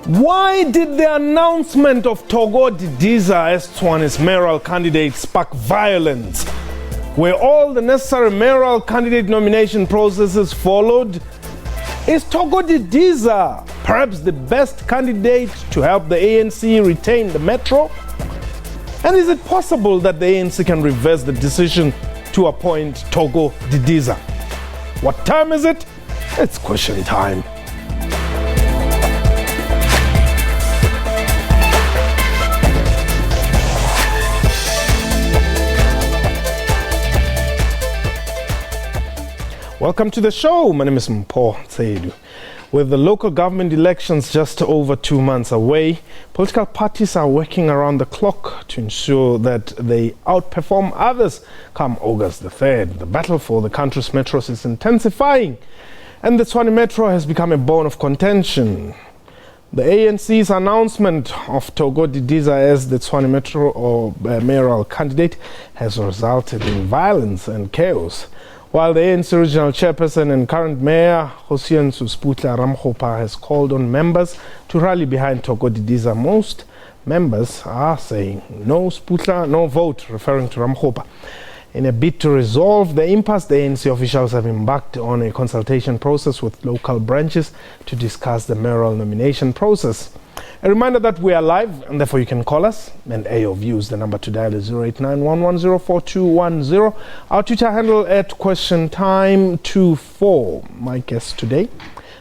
Why did the announcement of Thoko Didiza as Tshwane's mayoral candidate spark violence? Were all the necessary mayoral candidate nomination processes followed? Is Thoko Didiza perhaps the best candidate to help the ANC retain the Metro? And is it possible that the ANC can reverse the decision to appoint Thoko Didiza? What time is it? It's question time. Welcome to the show. My name is Mpho Tsedu. With the local government elections just over 2 months away, political parties are working around the clock to ensure that they outperform others come August the 3rd. The battle for the country's metros is intensifying, and the Tshwane Metro has become a bone of contention. The ANC's announcement of Thoko Didiza as the Tshwane Metro or mayoral candidate has resulted in violence and chaos. While the ANC regional chairperson and current Mayor Kgosientso Ramokgopa has called on members to rally behind Thoko Didiza, most members are saying no SPUTLA, no vote, referring to Ramokgopa. In a bid to resolve the impasse, the ANC officials have embarked on a consultation process with local branches to discuss the mayoral nomination process. A reminder that we are live, and therefore you can call us and air your views. The number to dial is 0891104210. Our Twitter handle at QuestionTime24. My guest today,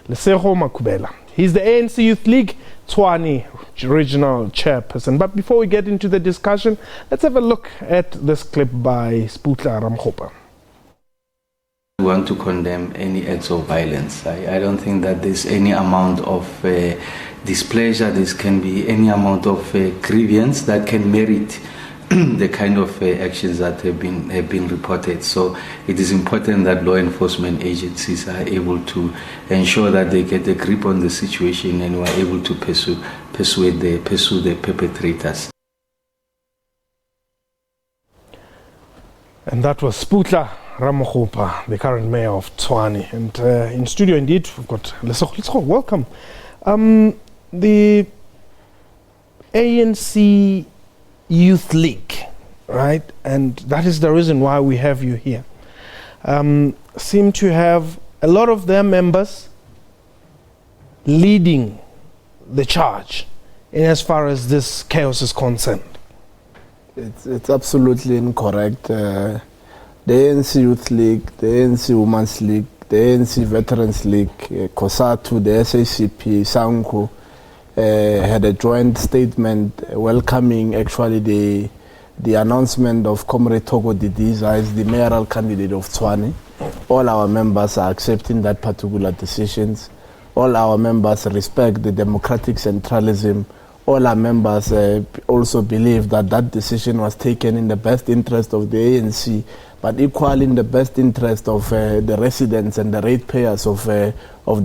Lesego Makubela. He's the ANC Youth League Tshwane regional chairperson. But before we get into the discussion, let's have a look at this clip by SPUTLA Ramokgopa. We want to condemn any acts of violence. I don't think that there's any amount of displeasure, this can be any amount of grievance that can merit the kind of actions that have been reported. So it is important that law enforcement agencies are able to ensure that they get a grip on the situation and we are able to pursue the perpetrators. And that was SPUTLA Ramokgopa, the current mayor of Tshwane. And in studio, indeed, we've got Lesego. Welcome. The ANC Youth League, right? And that is the reason why we have you here. Seem to have a lot of their members leading the charge in as far as this chaos is concerned. It's absolutely incorrect. The ANC Youth League, the ANC Women's League, the ANC Veterans League, COSATU, the SABC, SANCO, had a joint statement welcoming actually the announcement of Comrade Thoko Didiza as the mayoral candidate of Tshwane. All our members are accepting that particular decisions. All our members respect the democratic centralism. All our members also believe that that decision was taken in the best interest of the ANC, but equally in the best interest of the residents and the ratepayers of the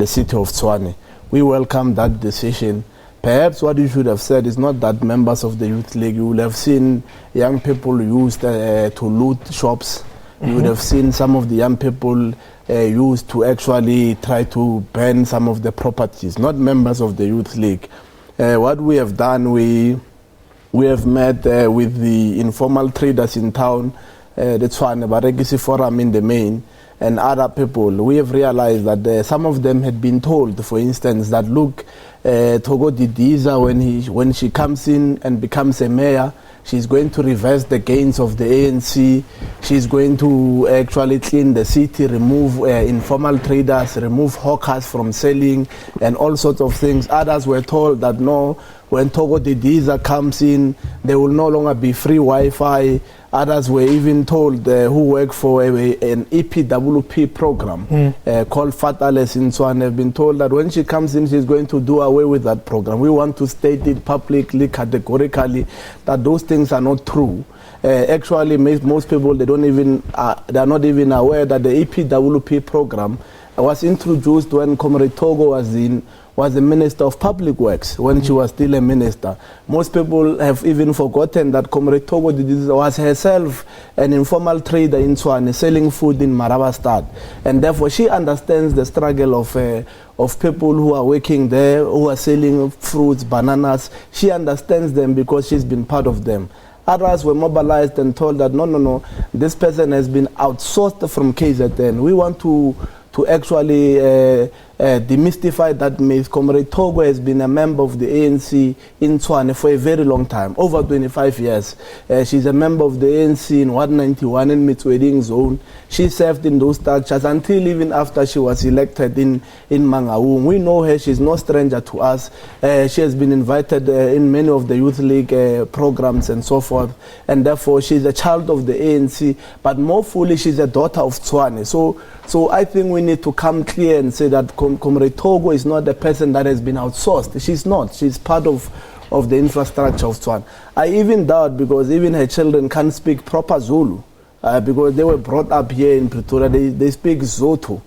city of Tshwane. We welcome that decision. Perhaps what you should have said is not that members of the Youth League, you would have seen young people used to loot shops. You would have seen some of the young people used to actually try to burn some of the properties, not members of the Youth League. What we have done, we have met with the informal traders in town, the Tshwane Barekisi Forum in the main, and other people. We have realized that some of them had been told, for instance, that look, Thoko Didiza, when she comes in and becomes a mayor, she's going to reverse the gains of the ANC. She's going to actually clean the city, remove informal traders, remove hawkers from selling, and all sorts of things. Others were told that no, when Thoko Didiza comes in, there will no longer be free Wi-Fi. Others were even told who work for an EPWP program called Fatales in Tshwane have been told that when she comes in, she's going to do away with that program. We want to state it publicly, categorically, that those things are not true. Actually, most people, they are not even aware that the EPWP program was introduced when Comrade Thoko was the Minister of Public Works when she was still a minister. Most people have even forgotten that Comrade Thoko Didiza was herself an informal trader in Tshwane selling food in Marabastad. And therefore she understands the struggle of of people who are working there, who are selling fruits, bananas. She understands them because she's been part of them. Others were mobilized and told that no, this person has been outsourced from KZN. We want to actually demystify that myth. Comrade Thoko has been a member of the ANC in Tshwane for a very long time, over 25 years. She's a member of the ANC in 191 in Mitsweding zone. She served in those structures until even after she was elected in Mangaung. We know her, she's no stranger to us. She has been invited in many of the Youth League programs and so forth, and therefore she's a child of the ANC, but more fully she's a daughter of Tshwane. So I think we need to come clear and say that Comrade Thoko is not a person that has been outsourced. She's not. She's part of the infrastructure of Tshwane. I even doubt, because even her children can't speak proper Zulu, because they were brought up here in Pretoria. They speak Zotho,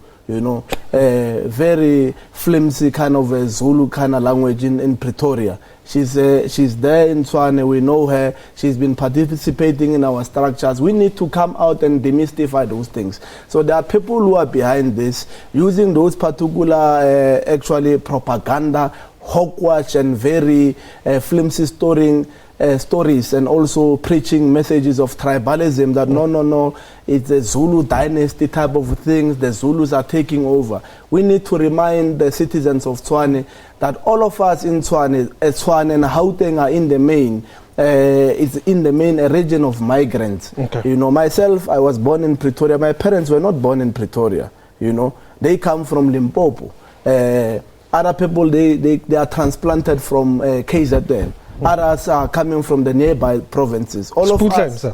very flimsy kind of a Zulu kind of language in Pretoria. She's there in Tshwane. We know her. She's been participating in our structures. We need to come out and demystify those things. So there are people who are behind this, using those particular actually propaganda, hogwash, and very flimsy stories, and also preaching messages of tribalism that no, it's a Zulu dynasty type of things. The Zulus are taking over. We need to remind the citizens of Tshwane that all of us in Tshwane and Gauteng are in the main. It's in the main a region of migrants. Okay. Myself, I was born in Pretoria. My parents were not born in Pretoria. They come from Limpopo. Other people, they are transplanted from KZN. Others are coming from the nearby provinces. All of us,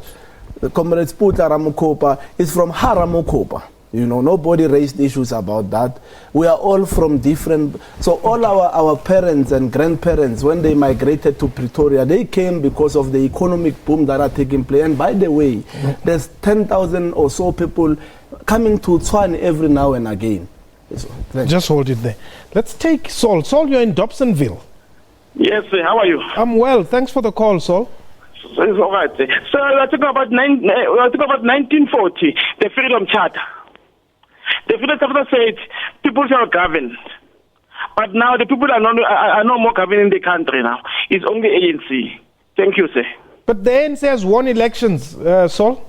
Comrade Sputla Ramokgopa is from Haramokgopa. Nobody raised issues about that. We are all from different. So all our parents and grandparents, when they migrated to Pretoria, they came because of the economic boom that are taking place. And by the way, there's 10,000 or so people coming to Tshwane every now and again. Just hold it there. Let's take Saul. Saul, you're in Dobsonville. Yes, sir. How are you? I'm well. Thanks for the call, Saul. So it's all right. So we're talking about 1940, the Freedom Charter. The Freedom Charter said people shall govern, but now the people are no more governing the country now. It's only ANC. Thank you, sir. But the ANC has won elections, Saul.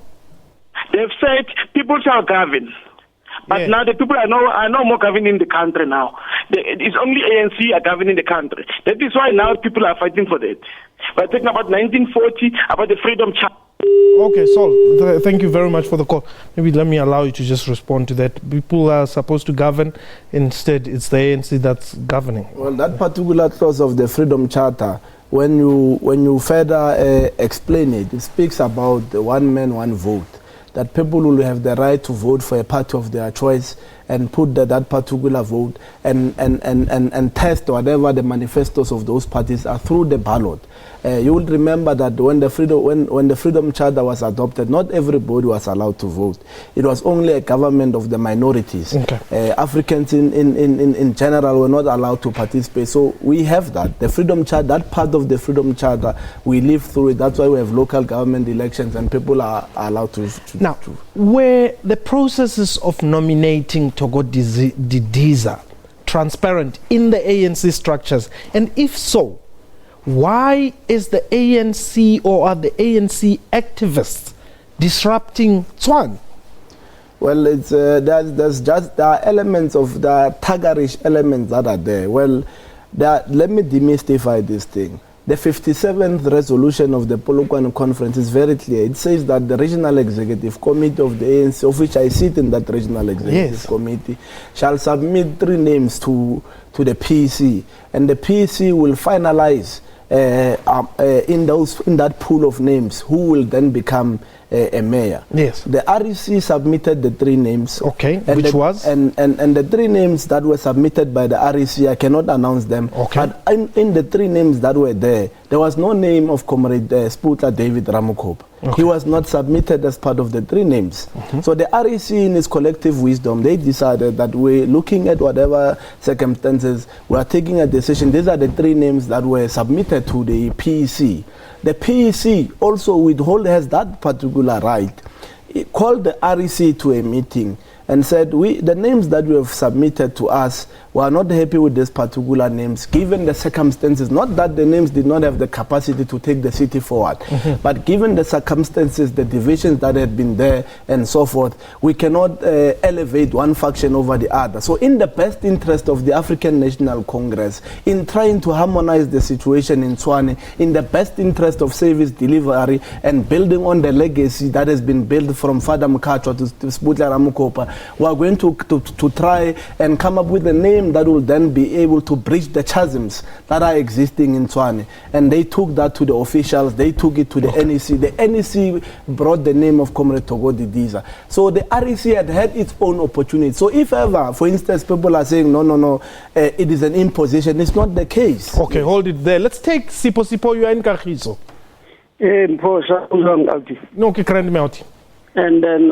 They've said people shall govern. But now the people are no more governing the country now. It's only ANC are governing the country. That is why now people are fighting for that. We're talking about 1940, about the Freedom Charter. Okay, Saul, thank you very much for the call. Maybe let me allow you to just respond to that. People are supposed to govern. Instead, it's the ANC that's governing. Well, that particular clause of the Freedom Charter, when you further explain it, it speaks about the one man, one vote. That people will have the right to vote for a party of their choice and put that particular vote and test whatever the manifestos of those parties are through the ballot. You will remember that when the Freedom Charter was adopted, not everybody was allowed to vote. It was only a government of the minorities. Okay. Africans in general were not allowed to participate. So we have that. The Freedom Charter, that part of the Freedom Charter, we live through it. That's why we have local government elections and people are allowed to now, were the processes of nominating Thoko Didiza transparent in the ANC structures? And if so, why is the ANC or are the ANC activists disrupting Tshwane? Well, it's there are elements of the Tagarish elements that are there. Well, let me demystify this thing. The 57th resolution of the Polokwane Conference is very clear. It says that the Regional Executive Committee of the ANC, of which I sit in that Regional Executive Committee, shall submit 3 names to the PEC, and the PEC will finalize in that pool of names who will then become a mayor. Yes. The REC submitted the 3 names. Okay. Which was? And the 3 names that were submitted by the REC, I cannot announce them. Okay. But in the 3 names that were there was no name of Comrade Sputla David Ramokgopa. Okay. He was not submitted as part of the 3 names. Mm-hmm. So the REC, in its collective wisdom, they decided that we're looking at whatever circumstances, we are taking a decision. These are the 3 names that were submitted to the PEC. The PEC also has that particular right. It called the REC to a meeting and said, the names that you have submitted to us, We are not happy with these particular names, given the circumstances. Not that the names did not have the capacity to take the city forward, but given the circumstances, the divisions that had been there, and so forth, we cannot elevate one faction over the other. So, in the best interest of the African National Congress, in trying to harmonize the situation in Tshwane, in the best interest of service delivery and building on the legacy that has been built from Father Mkhatshwa to Sputla Ramokgopa, we are going to try and come up with a name that will then be able to bridge the chasms that are existing in Tshwane. And they took that to the officials, they took it to the NEC. The NEC brought the name of Comrade Thoko Didiza. So the REC had its own opportunity. So if ever, for instance, people are saying, no, it is an imposition, it's not the case. Okay, hold it there. Let's take Sipo, you are in Kagiso. No, and then,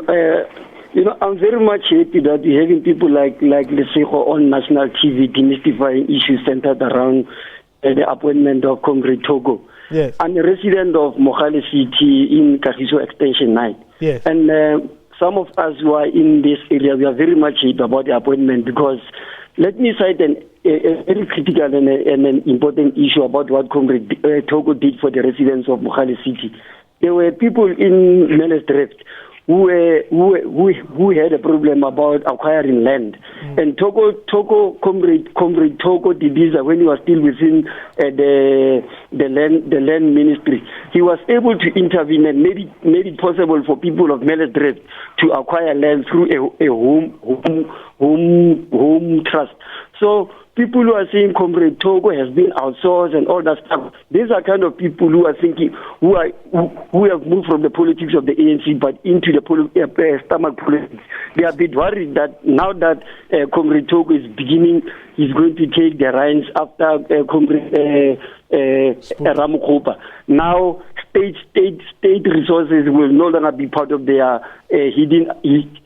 I'm very much happy that we're having people like Lesego on national TV demystifying issues centered around the appointment of Comrade Thoko. Yes. I'm a resident of Mogale City in Kagiso Extension 9. Yes. And some of us who are in this area, we are very much happy about the appointment because let me cite a very critical and an important issue about what Comrade Thoko did for the residents of Mogale City. There were people in Mayoral who had a problem about acquiring land. And Comrade Thoko Didiza, when he was still within the land ministry, he was able to intervene and made it possible for people of Mayoral to acquire land through a home trust. So people who are saying Comrade Thoko has been outsourced and all that stuff, these are kind of people who are thinking, who have moved from the politics of the ANC but into the stomach politics. They are a bit worried that now that Comrade Thoko is going to take the reins after Comrade Ramokgopa. Now state resources will no longer be part of their hidden agenda.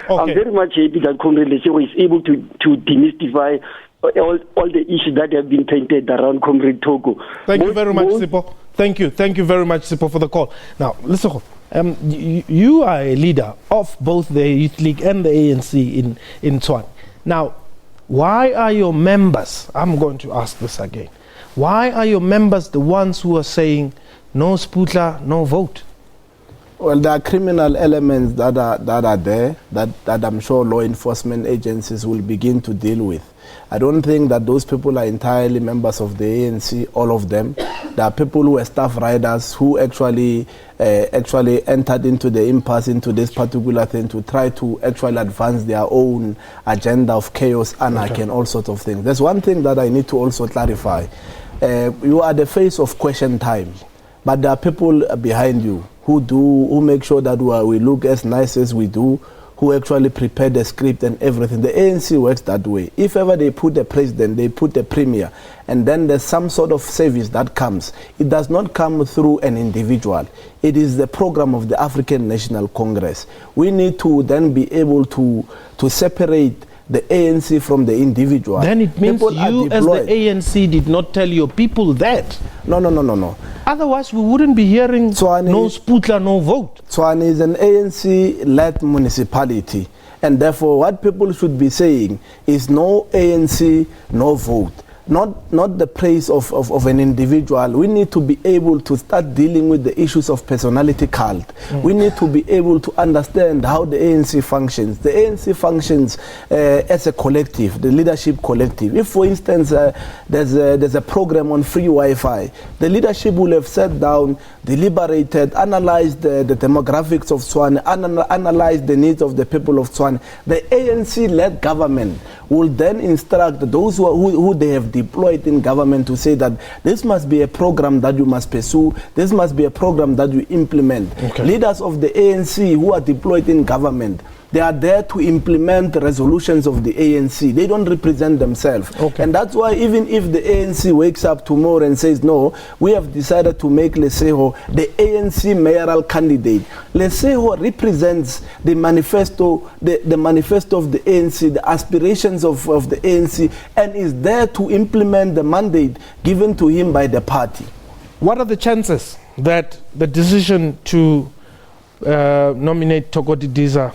Okay. I'm very much happy that Comrade Lesego is able to demystify all the issues that have been painted around Comrade Thoko. Thank you very much, Sipo. Thank you very much, Sipo, for the call. Now, Lesego, you are a leader of both the Youth League and the ANC in Tshwane. Now, why are your members, I'm going to ask this again, why are your members the ones who are saying no Sputla, no vote? Well, there are criminal elements that are there that I'm sure law enforcement agencies will begin to deal with. I don't think that those people are entirely members of the ANC, all of them. There are people who are staff riders who actually entered into the impasse, into this particular thing to try to actually advance their own agenda of chaos, anarchy, and all sorts of things. There's one thing that I need to also clarify. You are the face of question time, but there are people behind you who make sure that we look as nice as we do, who actually prepare the script and everything. The ANC works that way. If ever they put the president, they put the premier, and then there's some sort of service that comes, it does not come through an individual. It is the program of the African National Congress. We need to then be able to separate the ANC from the individual. Then it means you as the ANC did not tell your people that. No. Otherwise we wouldn't be hearing Tshwane, no Sputla, no vote. Tshwane is an ANC-led municipality, and therefore what people should be saying is no ANC, no vote. Not the praise of an individual. We need to be able to start dealing with the issues of personality cult. We need to be able to understand how the ANC functions. The ANC functions as a collective, the leadership collective. If, for instance, there's a program on free Wi-Fi, the leadership will have sat down, deliberated, analyzed the demographics of Tshwane, analyzed the needs of the people of Tshwane. The ANC-led government will then instruct those who they have deployed in government to say that this must be a program that you must pursue, this must be a program that you implement. Okay. Leaders of the ANC who are deployed in government, they are there to implement the resolutions of the ANC. They don't represent themselves. Okay. And that's why even if the ANC wakes up tomorrow and says, no, we have decided to make Lesego the ANC mayoral candidate. Lesego represents the manifesto, the manifesto of the ANC, the aspirations of the ANC, and is there to implement the mandate given to him by the party. What are the chances that the decision to nominate Thoko Didiza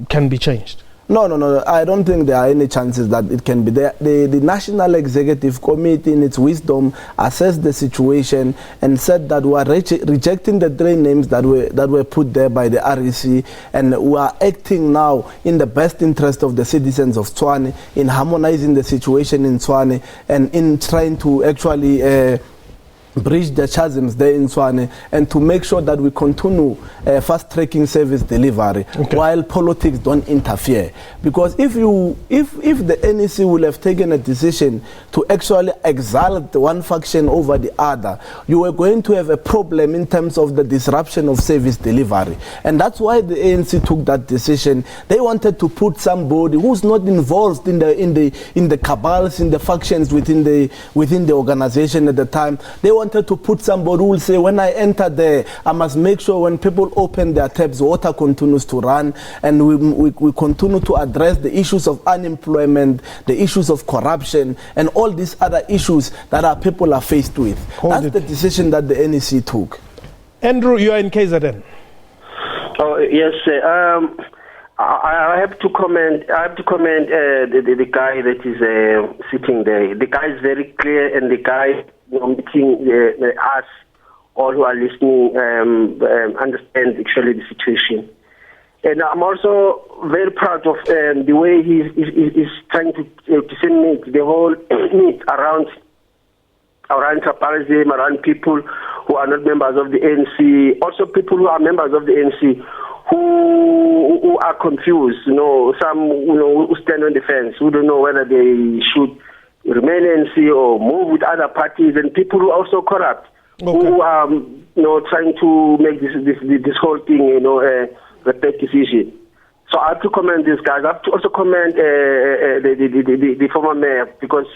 can be changed? No. I don't think there are any chances that it can be there. The National Executive Committee, in its wisdom, assessed the situation and said that we are rejecting the 3 names that were put there by the REC, and we are acting now in the best interest of the citizens of Tshwane, in harmonizing the situation in Tshwane, and in trying to actually bridge the chasms there in Tshwane, and to make sure that we continue fast-tracking service delivery while politics don't interfere. Because if the NEC will have taken a decision to actually exalt one faction over the other, you were going to have a problem in terms of the disruption of service delivery. And that's why the ANC took that decision. They wanted to put somebody who's not involved in the cabals, in the factions within the organization at the time. They wanted to put somebody who will say, when I enter there, I must make sure when people open their taps, water continues to run, and we continue to address the issues of unemployment, the issues of corruption, and all these other issues that our people are faced with. That's the decision that the NEC took. Andrew, you are in KZN. Oh, yes, I have to comment. The guy that is sitting there. The guy is very clear, and the guy meeting us, all who are listening, understand actually the situation. And I'm also very proud of the way he's trying to disseminate the whole need around tribalism, around people who are not members of the ANC, also people who are members of the ANC who are confused. Some who stand on the fence, who don't know whether they should remain ANC or move with other parties, and people who are also corrupt, who are trying to make this whole thing a bad decision. So I have to commend these guys. I have to also commend the former mayor, because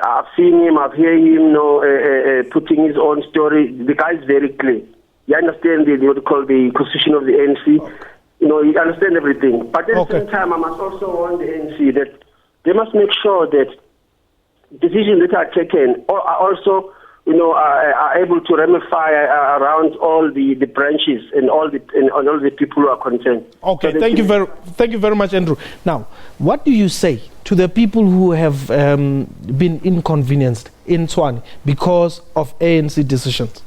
I've seen him, I've heard him putting his own story. The guy is very clear. He understands what you call the constitution of the ANC. He understands everything. But at the same time, I must also warn the ANC that they must make sure that decisions that are taken are also, are able to ramify around all the branches and all the people who are concerned. Okay, so thank you very much, Andrew. Now, what do you say to the people who have been inconvenienced in Tshwane because of ANC decisions?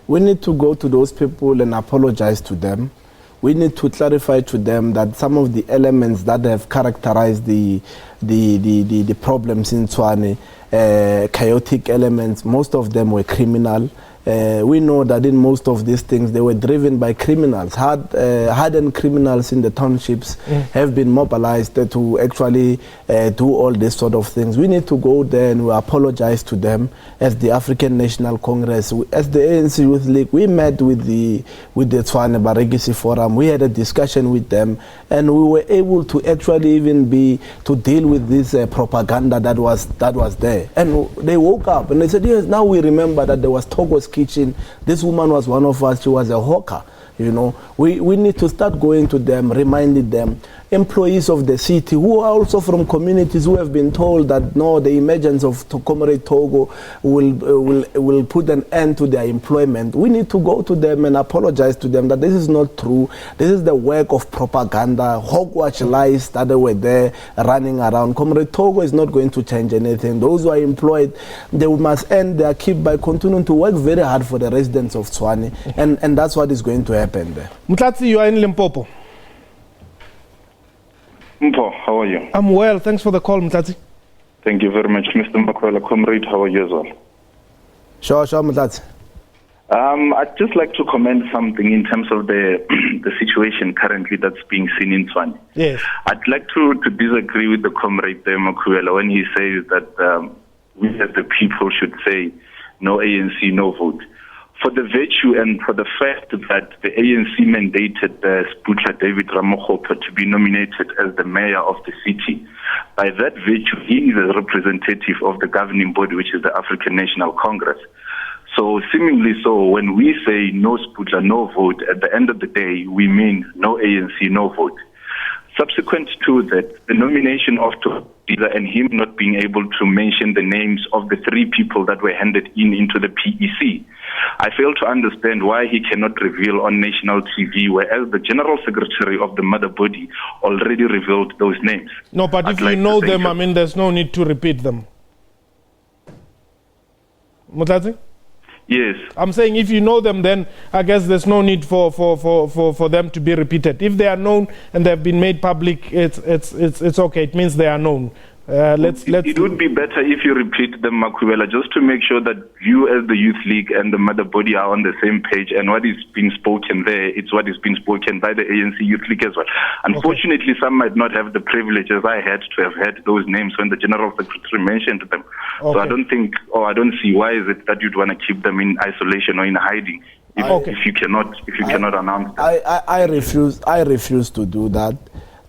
We need to go to those people and apologize to them. We need to clarify to them that some of the elements that have characterized the problems in Tshwane, chaotic elements, most of them were criminal. We know that in most of these things they were driven by criminals. Hardened criminals in the townships have been mobilized to actually do all this sort of things. We need to go there and we apologize to them as the African National Congress. As the ANC Youth League, we met with the Tshwane Barekisi Forum. We had a discussion with them, and we were able to actually even to deal with this propaganda that was there. And they woke up and they said, yes, now we remember that there was Thoko's kitchen. This woman was one of us. She was a hawker. We need to start going to them, reminding them, employees of the city who are also from communities who have been told that no, the emergence of Comrade Thoko will put an end to their employment. We need to go to them and apologize to them that this is not true. This is the work of propaganda, hogwash lies that they were there running around. Comrade Thoko is not going to change anything. Those who are employed, they must end their keep by continuing to work very hard for the residents of Tshwane, and that's what is going to happen there. Mtlatsi, you are in Limpopo. How are you? I'm well. Thanks for the call, Mtlatsi. Thank you very much, Mr. Makwela. Comrade, how are you as well? Sure, Mtlatsi. I'd just like to comment something in terms of the situation currently that's being seen in Tshwane. Yes. I'd like to disagree with the comrade there, Makwela, when he says that we as the people should say no ANC, no vote. For the virtue and for the fact that the ANC mandated SPUTLA David Ramokgopa to be nominated as the mayor of the city. By that virtue, he is a representative of the governing body, which is the African National Congress. So seemingly so, when we say no SPUTLA, no vote, at the end of the day, we mean no ANC, no vote. Subsequent to that, the nomination of Didiza and him not being able to mention the names of the 3 people that were handed into the PEC. I fail to understand why he cannot reveal on national TV, whereas the General Secretary of the mother body already revealed those names. No, but if you know them, I mean, there's no need to repeat them. Mutati? Yes. I'm saying if you know them, then I guess there's no need for them to be repeated. If they are known and they've been made public, it's okay. It means they are known. It would be better if you repeat them, Makhubela, just to make sure that you as the Youth League and the mother body are on the same page, and what is being spoken there, it's what is being spoken by the ANC Youth League as well. Unfortunately, some might not have the privilege as I had to have had those names when the General Secretary mentioned them. So I don't think, or I don't see why is it that you'd want to keep them in isolation or in hiding if you cannot announce them. I refuse to do that.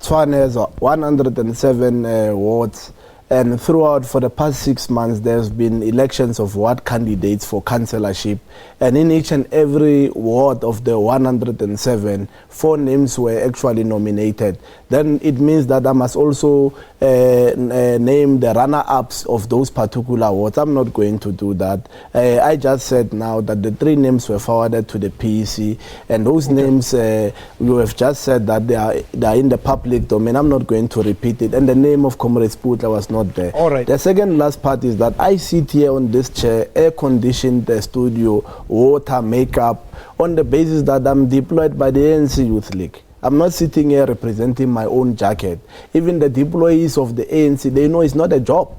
Tshwane has 107 wards, and throughout for the past 6 months there's been elections of ward candidates for councillorship, and in each and every ward of the 107, 4 names were actually nominated. Then it means that I must also name the runner-ups of those particular wards. I'm not going to do that. I just said now that the 3 names were forwarded to the PEC, and those names, you have just said that they are in the public domain. I'm not going to repeat it, and the name of Comrade Sputla was not there. All right. The second last part is that I sit here on this chair, air-conditioned studio, water, makeup, on the basis that I'm deployed by the ANC Youth League. I'm not sitting here representing my own jacket. Even the deployees of the ANC, they know it's not a job.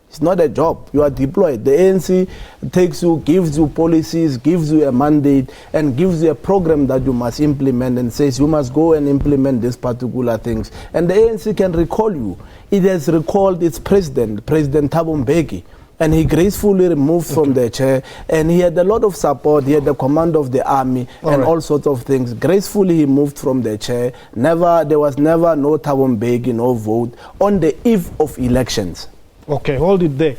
It's not a job. You are deployed. The ANC takes you, gives you policies, gives you a mandate, and gives you a program that you must implement, and says you must go and implement these particular things. And the ANC can recall you. It has recalled its president, President Thabo Mbeki, and he gracefully removed from the chair, and he had a lot of support. He had the command of the army all sorts of things. Gracefully he moved from the chair. There was never no Thabo Mbeki, no vote on the eve of elections. Okay, hold it there.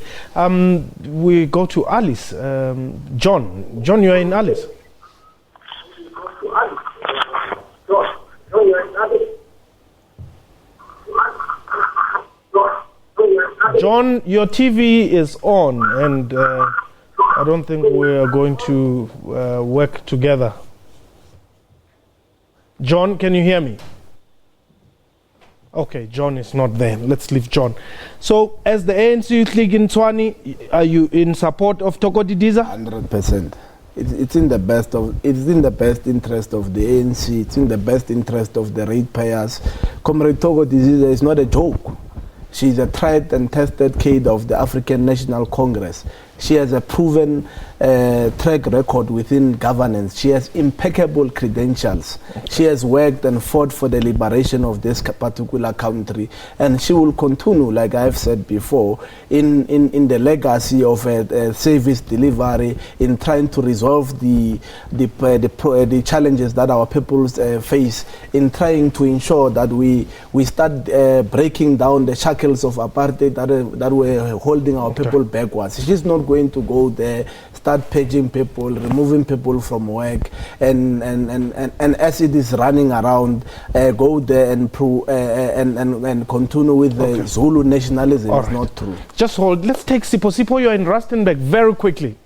We go to Alice. John, you are in Alice. John, your TV is on, and I don't think we are going to work together. John, can you hear me? Okay, John is not there. Let's leave John. So, as the ANC Youth League in Tshwane, are you in support of Thoko Didiza? 100%. It's in the best interest of the ANC. It's in the best interest of the ratepayers. Comrade Thoko Didiza is not a joke. She's a tried and tested kid of the African National Congress. She has a proven track record within governance. She has impeccable credentials. She has worked and fought for the liberation of this particular country, and she will continue, like I've said before, in the legacy of service delivery, in trying to resolve the challenges that our peoples face, in trying to ensure that we start breaking down the shackles of apartheid that were holding our people backwards. She's not going to go there, start paging people, removing people from work, and as it is running around, go there and continue with the Zulu nationalism. It's not true. Just hold. Let's take Sipho. Sipho, you're in Rustenburg very quickly.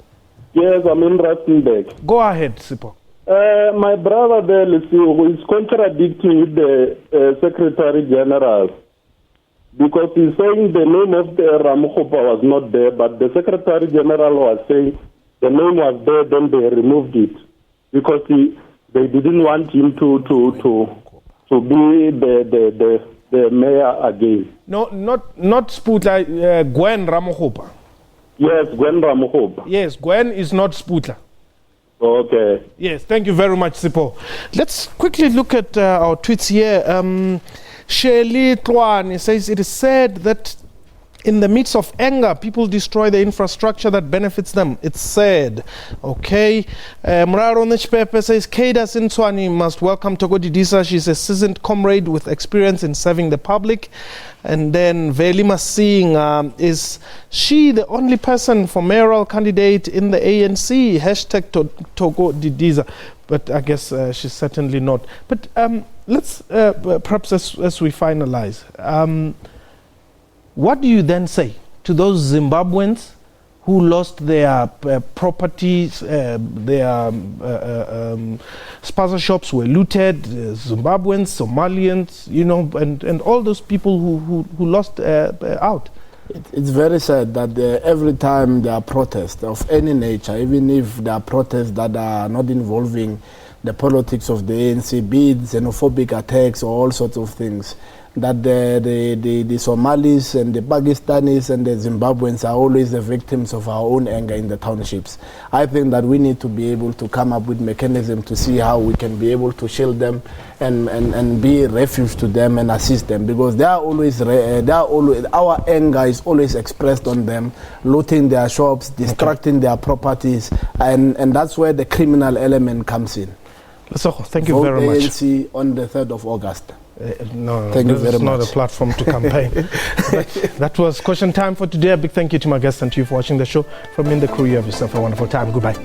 Yes, I'm in Rustenburg. Go ahead, Sipho. My brother there, who is contradicting with the Secretary General, because he's saying the name of the Ramokgopa was not there, but the Secretary General was saying the name was there, then they removed it because they didn't want him to be the mayor again. No, not Sputla. Gwen Ramokgopa. Yes, Gwen Ramokgopa. Yes, Gwen is not Sputla. Okay. Yes, thank you very much, Sipho. Let's quickly look at our tweets here. Shirley Tshwane says it is said that in the midst of anger, people destroy the infrastructure that benefits them. It's sad. Okay. Muraro Nishpepe says Cadus in Tshwane must welcome Thoko Didiza. She's a seasoned comrade with experience in serving the public. And then Velima Singh, is she the only person for mayoral candidate in the ANC? Hashtag Thoko Didiza. But I guess she's certainly not. But let's perhaps as we finalize, What do you then say to those Zimbabweans who lost their properties, their spaza shops were looted, Zimbabweans, Somalians, you know, and all those people who lost out? It's very sad that every time there are protests of any nature, even if there are protests that are not involving the politics of the ANC, be it xenophobic attacks or all sorts of things, that the Somalis and the Pakistanis and the Zimbabweans are always the victims of our own anger in the townships. I think that we need to be able to come up with mechanisms to see how we can be able to shield them and be refuge to them and assist them, because our anger is always expressed on them, looting their shops, distracting their properties, and that's where the criminal element comes in. Lesotho, thank you very much. ANC on the 3rd of August. No, thank you very much. This is not a platform to campaign. That was question time for today. A big thank you to my guests and to you for watching the show. From me and the crew, you have yourself a wonderful time. Goodbye.